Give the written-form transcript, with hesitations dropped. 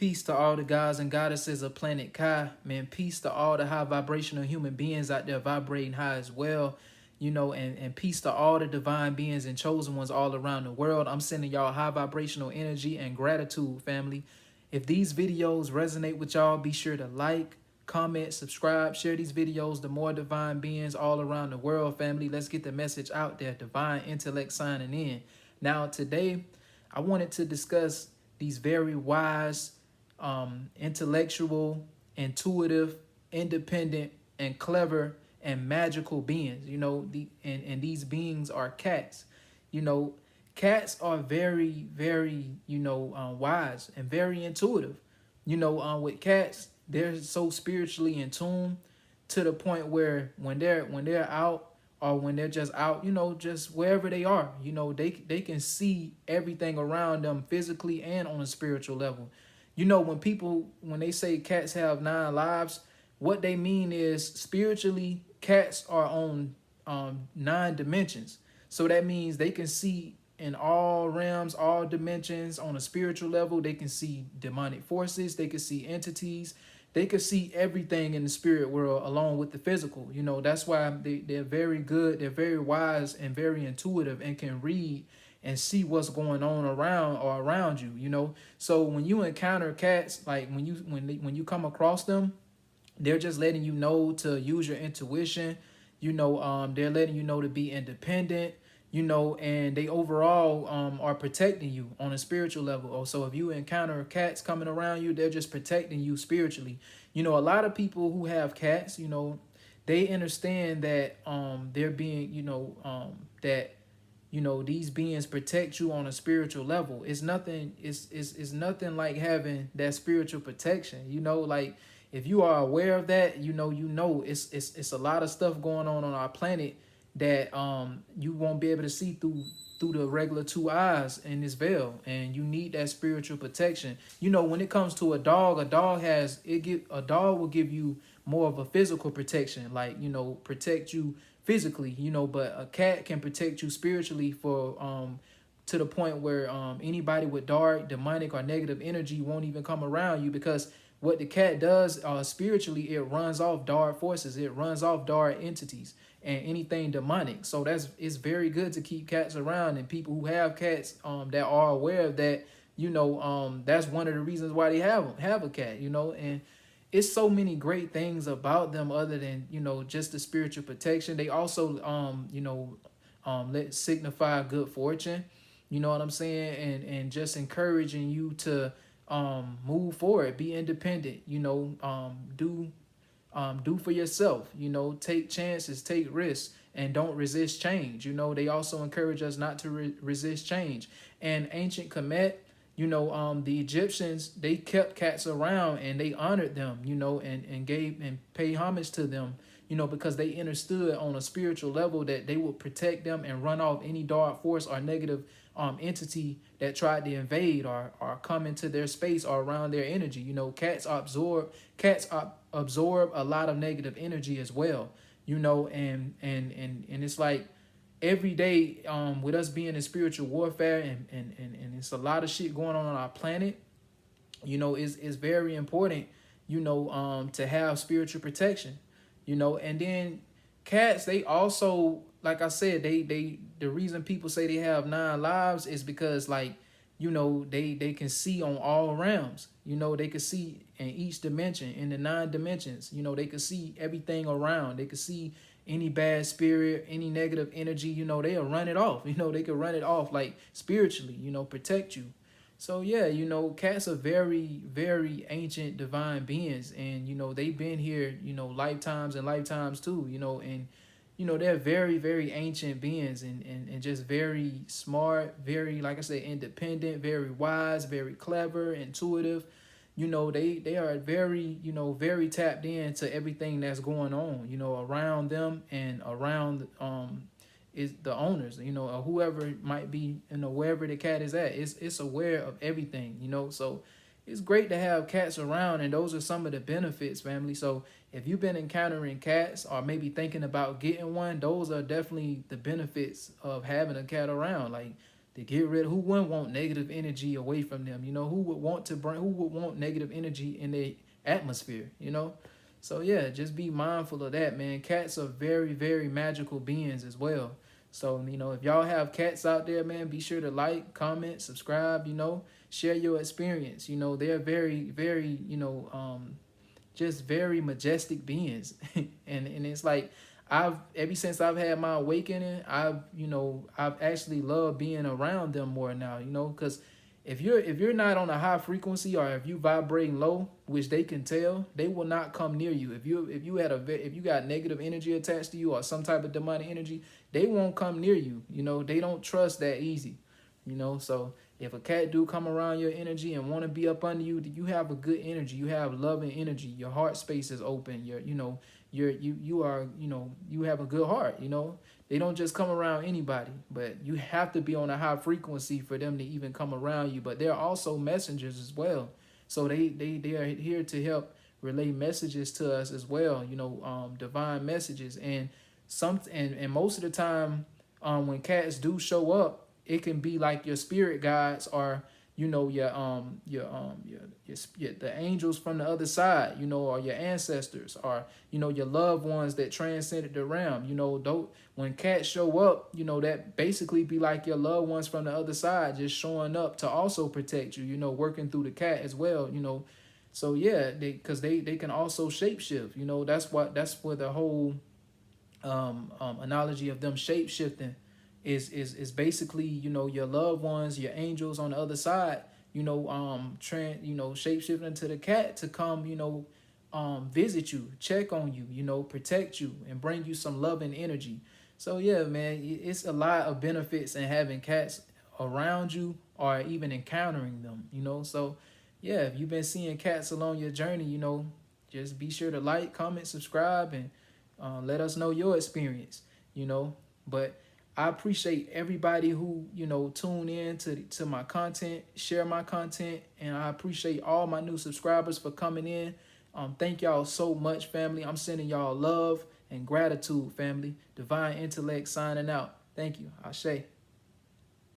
Peace to all the gods and goddesses of planet Kai. Man, peace to all the high vibrational human beings out there vibrating high as well. And peace to all the divine beings and chosen ones all around the world. I'm sending y'all high vibrational energy and gratitude, family. If these videos resonate with y'all, be sure to like, comment, subscribe, share these videos to more divine beings all around the world, family. Let's get the message out there. Divine intellect signing in. Now, today, I wanted to discuss these very wise, intellectual, intuitive, independent, and clever and magical beings. And these beings are cats. Cats are very, very, wise and very intuitive. With cats, they're so spiritually in tune to the point where when they're out or when they're just out, just wherever they are, they can see everything around them physically and on a spiritual level. When they say cats have 9 lives, what they mean is spiritually, cats are on 9 dimensions. So that means they can see in all realms, all dimensions. On a spiritual level, they can see demonic forces, they can see entities, they can see everything in the spirit world along with the physical. That's why they're very good, they're very wise and very intuitive and can read and see what's going on around you. So when you encounter cats, like when you come across them, they're just letting you know to use your intuition. They're letting you know to be independent, and they overall are protecting you on a spiritual level. So if you encounter cats coming around you, they're just protecting you spiritually. A lot of people who have cats, they understand that they're being, that these beings protect you on a spiritual level. It's nothing like having that spiritual protection. Like if you are aware of that, it's a lot of stuff going on our planet that you won't be able to see through the regular 2 eyes in this veil, and you need that spiritual protection. When it comes to a dog will give you more of a physical protection, like protect you physically, but a cat can protect you spiritually for to the point where anybody with dark, demonic, or negative energy won't even come around you, because what the cat does spiritually, it runs off dark forces, it runs off dark entities and anything demonic. So it's very good to keep cats around, and people who have cats that are aware of that, that's one of the reasons why they have a cat, and it's so many great things about them other than, just the spiritual protection. They also, let signify good fortune, you know what I'm saying? And just encouraging you to move forward, be independent, do for yourself, take chances, take risks, and don't resist change. They also encourage us not to resist change. And Ancient Kemet, the Egyptians, they kept cats around and they honored them, and gave and paid homage to them, because they understood on a spiritual level that they would protect them and run off any dark force or negative entity that tried to invade or come into their space or around their energy. Cats absorb a lot of negative energy as well, and it's like every day with us being in spiritual warfare and it's a lot of shit going on our planet, it's very important, to have spiritual protection, and then cats, they also, like I said, the reason people say they have 9 lives is because, like, they can see on all realms. They can see in each dimension, in the 9 dimensions. They can see everything around. They can see any bad spirit, any negative energy. They'll run it off. They can run it off, like, spiritually, protect you. So yeah, cats are very, very ancient divine beings, and they've been here, lifetimes and lifetimes too, and they're very, very ancient beings, and just very smart, very, like I said, independent, very wise, very clever, intuitive. They are very, very tapped into everything that's going on, around them and around is the owners, or whoever might be, wherever the cat is at. It's aware of everything, so it's great to have cats around, and those are some of the benefits, family. So if you've been encountering cats or maybe thinking about getting one, those are definitely the benefits of having a cat around. Like, to get rid of, who wouldn't want negative energy away from them, you know, who would want negative energy in their atmosphere, you know. So yeah, just be mindful of that, man. Cats are very, very magical beings as well. So, you know, if y'all have cats out there, man, be sure to like, comment, subscribe, you know, share your experience. You know, they're very, very, just very majestic beings. And it's like I've ever since I've had my awakening, I've actually loved being around them more now, you know, because if you're not on a high frequency, or if you vibrating low, which they can tell, they will not come near you. If you got negative energy attached to you, or some type of demonic energy, they won't come near you. You know, they don't trust that easy. You know, so if a cat do come around your energy and want to be up under you, you have a good energy. You have loving energy. Your heart space is open. You have a good heart. You know, they don't just come around anybody, but you have to be on a high frequency for them to even come around you. But they're also messengers as well. So they are here to help relay messages to us as well. You know, divine messages. And most of the time, when cats do show up, it can be like your spirit guides, or the angels from the other side, you know, or your ancestors, or your loved ones that transcended the realm. You know, though when cats show up, you know, that basically be like your loved ones from the other side just showing up to also protect you, you know, working through the cat as well, you know. So yeah, because they can also shapeshift, you know. That's where the whole analogy of them shape shifting is basically, you know, your loved ones, your angels on the other side, shape shifting to the cat to come, visit you, check on you, you know, protect you, and bring you some loving energy. So yeah, man, it's a lot of benefits in having cats around you, or even encountering them, you know. So yeah, if you've been seeing cats along your journey, you know, just be sure to like, comment, subscribe, and let us know your experience, you know. But I appreciate everybody who, you know, tune in to my content, share my content, and I appreciate all my new subscribers for coming in. Thank y'all so much, family. I'm sending y'all love and gratitude, family. Divine Intellect signing out. Thank you. Ashe.